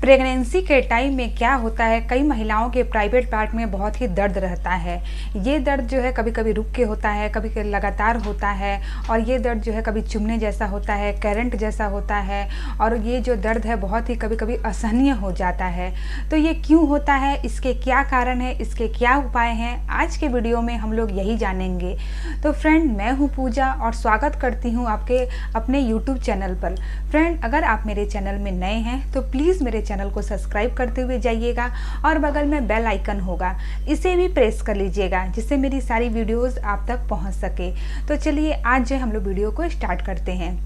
Pregnancy के time में क्या होता है, कई महिलाओं के प्राइवेट पार्ट में बहुत ही दर्द रहता है। ये दर्द जो है कभी कभी रुक के होता है, कभी कभी लगातार होता है। और ये दर्द जो है कभी चुभने जैसा होता है, करंट जैसा होता है। और ये जो दर्द है बहुत ही कभी कभी असहनीय हो जाता है। तो ये क्यों होता है, इसके क्या कारण है, इसके क्या उपाय हैं, आज के वीडियो में हम लोग यही जानेंगे। तो फ्रेंड, मैं हूँ पूजा और स्वागत करती हूँ आपके अपने यूट्यूब चैनल पर। फ्रेंड, अगर आप मेरे चैनल में नए हैं तो प्लीज़ मेरे चैनल को सब्सक्राइब करते हुए जाइएगा और बगल में बेल आइकन होगा, इसे भी प्रेस कर लीजिएगा जिससे मेरी सारी वीडियोस आप तक पहुंच सके। तो चलिए आज जो हम लोग वीडियो को स्टार्ट करते हैं।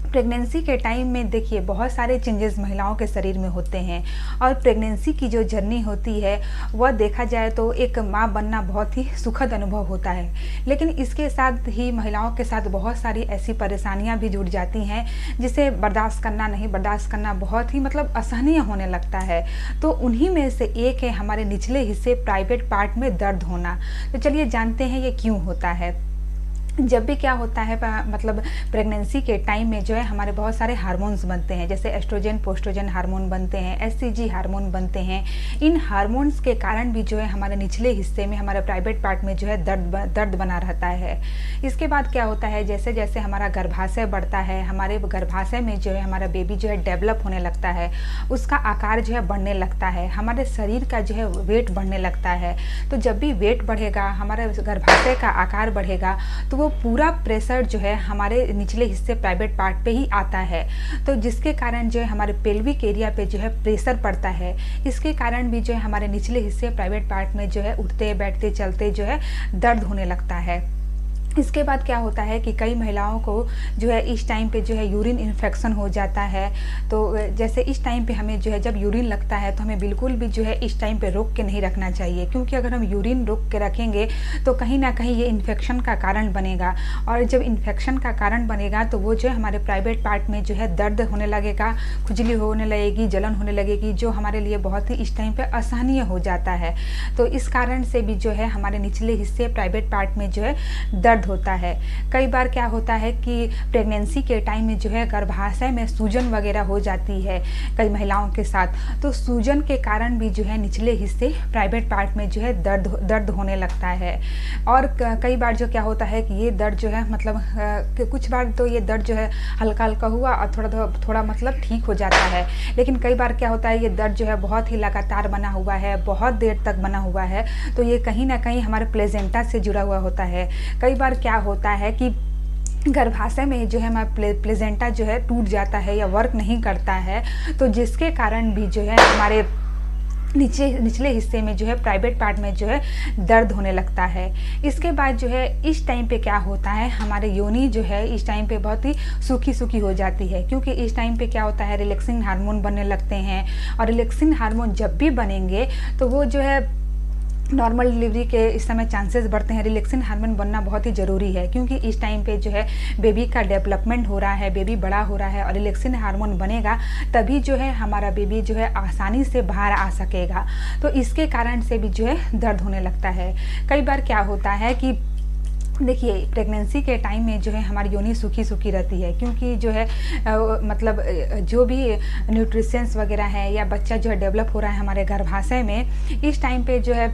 प्रेगनेंसी के टाइम में देखिए बहुत सारे चेंजेस महिलाओं के शरीर में होते हैं और प्रेगनेंसी की जो जर्नी होती है वह देखा जाए तो एक माँ बनना बहुत ही सुखद अनुभव होता है। लेकिन इसके साथ ही महिलाओं के साथ बहुत सारी ऐसी परेशानियां भी जुड़ जाती हैं जिसे बर्दाश्त करना बहुत ही असहनीय होने लगता है। तो उन्हीं में से एक है हमारे निचले हिस्से प्राइवेट पार्ट में दर्द होना। तो चलिए जानते हैं ये क्यों होता है। जब भी क्या होता है प्रेगनेंसी के टाइम में जो है हमारे बहुत सारे हार्मोन्स बनते हैं, जैसे एस्ट्रोजन पोस्ट्रोजन हार्मोन बनते हैं, एचसीजी हार्मोन बनते हैं। इन हार्मोन्स के कारण भी जो है हमारे निचले हिस्से में, हमारे प्राइवेट पार्ट में जो है दर्द बना रहता है। इसके बाद क्या होता है, जैसे जैसे हमारा गर्भाशय बढ़ता है, हमारे गर्भाशय में जो है हमारा बेबी जो है डेवलप होने लगता है, उसका आकार जो है बढ़ने लगता है, हमारे शरीर का जो है वेट बढ़ने लगता है। तो जब भी वेट बढ़ेगा, हमारे गर्भाशय का आकार बढ़ेगा, तो वो पूरा प्रेशर जो है हमारे निचले हिस्से प्राइवेट पार्ट पे ही आता है। तो जिसके कारण जो है हमारे पेल्विक एरिया पे जो है प्रेशर पड़ता है। इसके कारण भी जो है हमारे निचले हिस्से प्राइवेट पार्ट में जो है उठते बैठते चलते जो है दर्द होने लगता है। इसके बाद क्या होता है कि कई महिलाओं को जो है इस टाइम पे जो है यूरिन इन्फेक्शन हो जाता है। तो जैसे इस टाइम पे हमें जो है जब यूरिन लगता है तो हमें बिल्कुल भी जो है इस टाइम पे रोक के नहीं रखना चाहिए, क्योंकि अगर हम यूरिन रोक के रखेंगे तो कहीं ना कहीं ये इन्फेक्शन का कारण बनेगा। और जब इन्फेक्शन का कारण बनेगा तो वो जो है हमारे प्राइवेट पार्ट में जो है दर्द होने लगेगा, खुजली होने लगेगी, जलन होने लगेगी, जो हमारे लिए बहुत ही इस टाइम पे असहनीय हो जाता है। तो इस कारण से भी जो है हमारे निचले हिस्से प्राइवेट पार्ट में जो है दर्द होता है। कई बार क्या होता है कि प्रेगनेंसी के टाइम में जो है गर्भाशय में सूजन वगैरह हो जाती है कई महिलाओं के साथ। तो सूजन के कारण भी जो है निचले हिस्से प्राइवेट पार्ट में जो है दर्द होने लगता है। और कई बार जो क्या होता है कि ये दर्द जो है कुछ बार तो ये दर्द जो है हल्का हल्का हुआ और थोड़ा ठीक हो जाता है। लेकिन कई बार क्या होता है, ये दर्द जो है बहुत ही लगातार बना हुआ है, बहुत देर तक बना हुआ है। तो ये कहीं ना कहीं हमारे प्लेजेंटा से जुड़ा हुआ होता है। कई बार क्या होता है कि गर्भाशय में जो है हमारा प्लेजेंटा जो है टूट जाता है या वर्क नहीं करता है, तो जिसके कारण भी जो है हमारे निचले हिस्से में जो है प्राइवेट पार्ट में जो है दर्द होने लगता है। इसके बाद जो है इस टाइम पे क्या होता है, हमारे योनि जो है इस टाइम पे बहुत ही सूखी हो जाती है, क्योंकि इस टाइम पे क्या होता है रिलैक्सिंग हार्मोन बनने लगते हैं। और रिलैक्सिंग हार्मोन जब भी बनेंगे तो वो जो है नॉर्मल डिलीवरी के इस समय चांसेस बढ़ते हैं। रिलैक्सिंग हार्मोन बनना बहुत ही ज़रूरी है, क्योंकि इस टाइम पे जो है बेबी का डेवलपमेंट हो रहा है, बेबी बड़ा हो रहा है। और रिलैक्सिंग हार्मोन बनेगा तभी जो है हमारा बेबी जो है आसानी से बाहर आ सकेगा। तो इसके कारण से भी जो है दर्द होने लगता है। कई बार क्या होता है कि देखिए प्रेगनेंसी के टाइम में जो है हमारी योनि सूखी रहती है, क्योंकि जो है जो भी न्यूट्रिशंस वगैरह है या बच्चा जो है डेवलप हो रहा है हमारे गर्भाशय में, इस टाइम पे जो है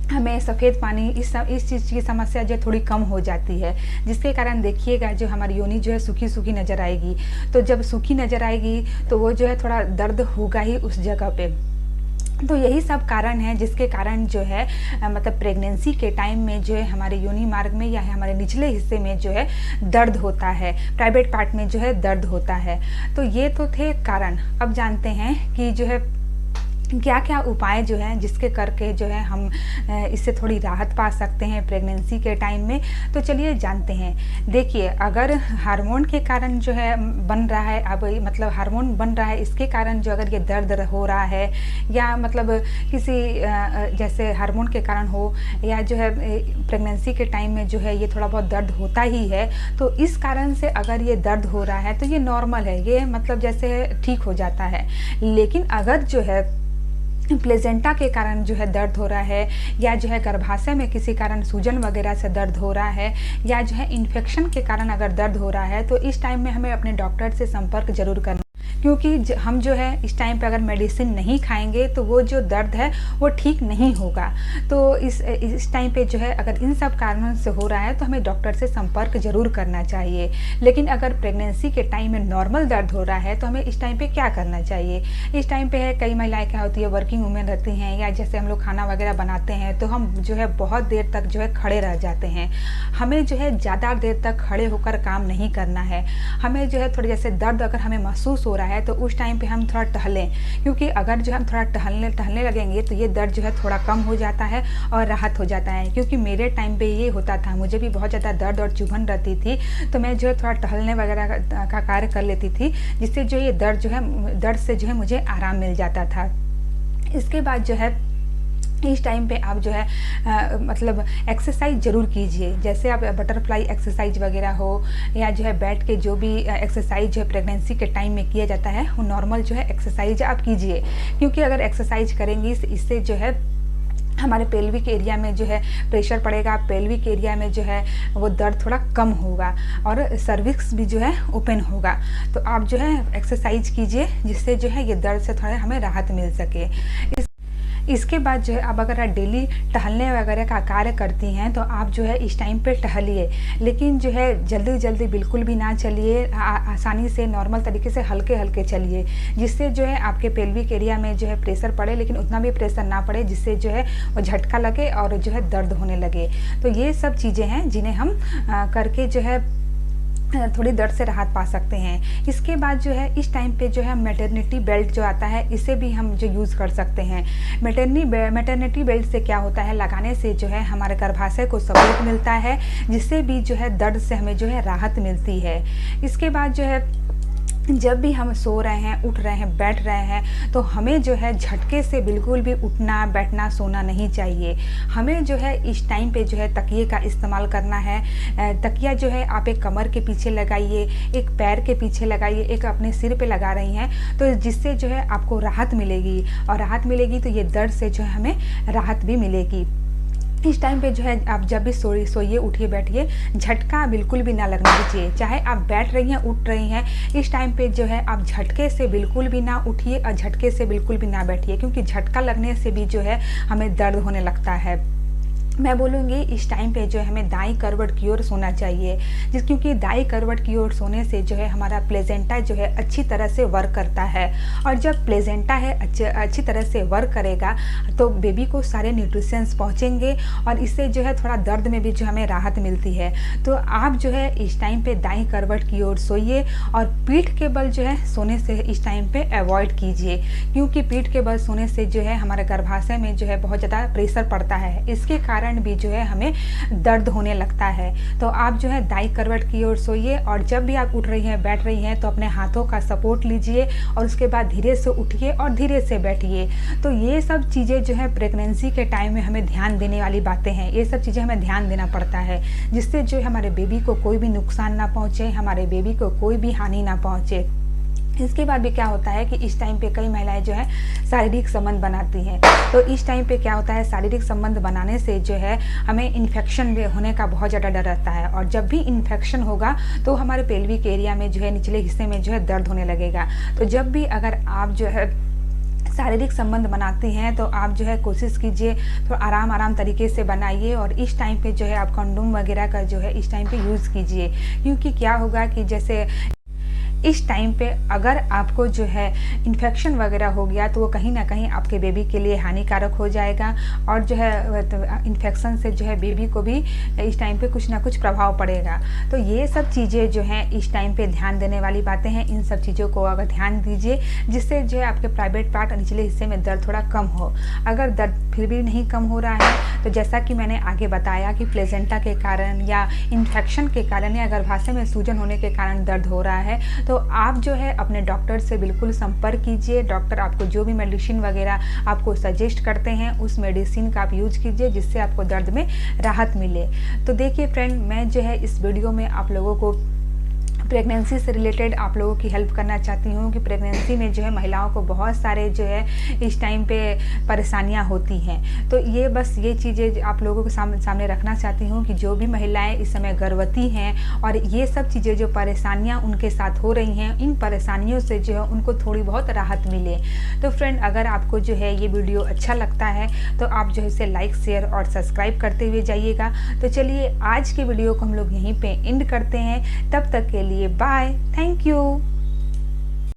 हमें सफ़ेद पानी इस चीज़ की समस्या जो थोड़ी कम हो जाती है। जिसके कारण देखिएगा जो हमारी योनि जो है सूखी नज़र आएगी। तो जब सूखी नज़र आएगी तो वो जो है थोड़ा दर्द होगा ही उस जगह पे। तो यही सब कारण है जिसके कारण जो है प्रेगनेंसी के टाइम में जो है हमारे योनि मार्ग में या हमारे निचले हिस्से में जो है दर्द होता है, प्राइवेट पार्ट में जो है दर्द होता है। तो ये तो थे कारण। अब जानते हैं कि जो है क्या क्या उपाय जो हैं जिसके करके जो है हम इससे थोड़ी राहत पा सकते हैं प्रेगनेंसी के टाइम में। तो चलिए जानते हैं। देखिए, अगर हार्मोन के कारण जो है बन रहा है, अब हार्मोन बन रहा है, इसके कारण जो अगर ये दर्द हो रहा है या किसी जैसे हार्मोन के कारण हो या जो है प्रेगनेंसी के टाइम में जो है ये थोड़ा बहुत दर्द होता ही है, तो इस कारण से अगर ये दर्द हो रहा है तो ये नॉर्मल है, ये जैसे ठीक हो जाता है। लेकिन अगर जो है प्लेजेंटा के कारण जो है दर्द हो रहा है या जो है गर्भाशय में किसी कारण सूजन वगैरह से दर्द हो रहा है या जो है इन्फेक्शन के कारण अगर दर्द हो रहा है, तो इस टाइम में हमें अपने डॉक्टर से संपर्क जरूर करना। क्योंकि हम जो है इस टाइम पे अगर मेडिसिन नहीं खाएंगे तो वो जो दर्द है वो ठीक नहीं होगा। तो इस टाइम पे जो है अगर इन सब कारणों से हो रहा है तो हमें डॉक्टर से संपर्क जरूर करना चाहिए। लेकिन अगर प्रेगनेंसी के टाइम में नॉर्मल दर्द हो रहा है तो हमें इस टाइम पे क्या करना चाहिए? इस टाइम पे है कई महिलाएं क्या होती है, वर्किंग वुमेन रहती हैं, या जैसे हम लोग खाना वगैरह बनाते हैं तो हम जो है बहुत देर तक जो है खड़े रह जाते हैं। हमें जो है ज़्यादा देर तक खड़े होकर काम नहीं करना है। हमें जो है थोड़ी जैसे दर्द अगर हमें महसूस हो रहा है तो उस टाइम पे हम थोड़ा टहलें, क्योंकि अगर जो हम थोड़ा टहलने लगेंगे तो ये दर्द जो है थोड़ा कम हो जाता है और राहत हो जाता है। क्योंकि मेरे टाइम पे ये होता था, मुझे भी बहुत ज़्यादा दर्द और चुभन रहती थी, तो मैं जो है थोड़ा टहलने वगैरह का कार्य कर लेती थी, जिससे जो ये दर्द से जो है मुझे आराम मिल जाता था। इसके बाद जो है इस टाइम पे आप जो है मतलब एक्सरसाइज ज़रूर कीजिए। जैसे आप बटरफ्लाई एक्सरसाइज वगैरह हो, या जो है बैठ के जो भी एक्सरसाइज जो है प्रेगनेंसी के टाइम में किया जाता है वो नॉर्मल जो है एक्सरसाइज आप कीजिए। क्योंकि अगर एक्सरसाइज करेंगी इससे जो है हमारे पेल्विक एरिया में जो है प्रेशर पड़ेगा, पेल्विक एरिया में जो है वो दर्द थोड़ा कम होगा और सर्विक्स भी जो है ओपन होगा। तो आप जो है एक्सरसाइज कीजिए, जिससे जो है ये दर्द से थोड़ा हमें राहत मिल सके। इसके बाद जो है आप अगर डेली टहलने वगैरह का कार्य करती हैं तो आप जो है इस टाइम पे टहलिए, लेकिन जो है जल्दी बिल्कुल भी ना चलिए। आसानी से नॉर्मल तरीके से हल्के हल्के चलिए, जिससे जो है आपके पेल्विक एरिया में जो है प्रेशर पड़े, लेकिन उतना भी प्रेशर ना पड़े जिससे जो है वो झटका लगे और जो है दर्द होने लगे। तो ये सब चीज़ें हैं जिन्हें हम करके जो है थोड़ी दर्द से राहत पा सकते हैं। इसके बाद जो है इस टाइम पे जो है मैटरनिटी बेल्ट जो आता है, इसे भी हम जो यूज़ कर सकते हैं। मैटरनिटी बेल्ट से क्या होता है, लगाने से जो है हमारे गर्भाशय को सपोर्ट मिलता है, जिससे भी जो है दर्द से हमें जो है राहत मिलती है। इसके बाद जो है जब भी हम सो रहे हैं, उठ रहे हैं, बैठ रहे हैं, तो हमें जो है झटके से बिल्कुल भी उठना, बैठना, सोना नहीं चाहिए। हमें जो है इस टाइम पे जो है तकिए का इस्तेमाल करना है। तकिया जो है आप एक कमर के पीछे लगाइए, एक पैर के पीछे लगाइए, एक अपने सिर पे लगा रही हैं, तो जिससे जो है आपको राहत मिलेगी, और राहत मिलेगी तो ये दर्द से जो है हमें राहत भी मिलेगी। इस टाइम पे जो है आप जब भी सोइए, उठिए, बैठिए, झटका बिल्कुल भी ना लगना दीजिए। चाहे आप बैठ रही हैं, उठ रही हैं, इस टाइम पे जो है आप झटके से बिल्कुल भी ना उठिए और झटके से बिल्कुल भी ना बैठिए, क्योंकि झटका लगने से भी जो है हमें दर्द होने लगता है। मैं बोलूँगी इस टाइम पे जो है हमें दाईं करवट की ओर सोना चाहिए, क्योंकि दाईं करवट की ओर सोने से जो है हमारा प्लेजेंटा जो है अच्छी तरह से वर्क करता है, और जब प्लेजेंटा है अच्छी तरह से वर्क करेगा तो बेबी को सारे न्यूट्रिशंस पहुँचेंगे, और इससे जो है थोड़ा दर्द में भी जो हमें राहत मिलती है। तो आप जो है इस टाइम पे दाईं करवट की ओर सोइए, और पीठ के बल जो है सोने से इस टाइम पे अवॉइड कीजिए, क्योंकि पीठ के बल सोने से जो है हमारे गर्भाशय में जो है बहुत ज़्यादा प्रेशर पड़ता है, इसके कारण भी जो है हमें दर्द होने लगता है। तो आप जो है दाईं करवट की ओर सोइए, और जब भी आप उठ रही हैं, बैठ रही हैं, तो अपने हाथों का सपोर्ट लीजिए, और उसके बाद धीरे से उठिए और धीरे से बैठिए। तो ये सब चीज़ें जो है प्रेगनेंसी के टाइम में हमें ध्यान देने वाली बातें हैं। ये सब चीज़ें हमें ध्यान देना पड़ता है, जिससे जो है हमारे बेबी को कोई भी नुकसान ना पहुँचे, हमारे बेबी को कोई भी हानि ना पहुँचे। इसके बाद भी क्या होता है कि इस टाइम पे कई महिलाएं जो है शारीरिक संबंध बनाती हैं, तो इस टाइम पे क्या होता है, शारीरिक संबंध बनाने से जो है हमें इन्फेक्शन होने का बहुत ज़्यादा डर रहता है, और जब भी इन्फेक्शन होगा तो हमारे पेल्विक एरिया में जो है निचले हिस्से में जो है दर्द होने लगेगा। तो जब भी अगर आप जो है शारीरिक संबंध बनाती हैं तो आप जो है कोशिश कीजिए थोड़ा आराम तरीके से बनाइए, और इस टाइम पे जो है आप कंडोम वगैरह का जो है इस टाइम पे यूज़ कीजिए। क्योंकि क्या होगा कि जैसे इस टाइम पे अगर आपको जो है इन्फेक्शन वगैरह हो गया तो वो कहीं ना कहीं आपके बेबी के लिए हानिकारक हो जाएगा, और जो है इन्फेक्शन से जो है बेबी को भी इस टाइम पे कुछ ना कुछ प्रभाव पड़ेगा। तो ये सब चीज़ें जो हैं इस टाइम पे ध्यान देने वाली बातें हैं। इन सब चीज़ों को अगर ध्यान दीजिए, जिससे जो है आपके प्राइवेट पार्ट और निचले हिस्से में दर्द थोड़ा कम हो। अगर दर्द फिर भी नहीं कम हो रहा है तो जैसा कि मैंने आगे बताया कि प्लेसेंटा के कारण या इन्फेक्शन के कारण या गर्भाशय में सूजन होने के कारण दर्द हो रहा है, तो आप जो है अपने डॉक्टर से बिल्कुल संपर्क कीजिए। डॉक्टर आपको जो भी मेडिसिन वगैरह आपको सजेस्ट करते हैं उस मेडिसिन का आप यूज कीजिए, जिससे आपको दर्द में राहत मिले। तो देखिए फ्रेंड, मैं जो है इस वीडियो में आप लोगों को प्रेगनेंसी से रिलेटेड आप लोगों की हेल्प करना चाहती हूँ कि प्रेगनेंसी में जो है महिलाओं को बहुत सारे जो है इस टाइम पे परेशानियाँ होती हैं। तो ये बस ये चीज़ें आप लोगों के सामने रखना चाहती हूँ कि जो भी महिलाएं इस समय गर्भवती हैं और ये सब चीज़ें जो परेशानियाँ उनके साथ हो रही हैं, इन परेशानियों से जो है उनको थोड़ी बहुत राहत मिले। तो फ्रेंड, अगर आपको जो है ये वीडियो अच्छा लगता है तो आप जो है इसे लाइक, शेयर और सब्सक्राइब करते हुए जाइएगा। तो चलिए आज की वीडियो को हम लोग यहीं पे एंड करते हैं। तब तक के लिए बाय, थैंक यू।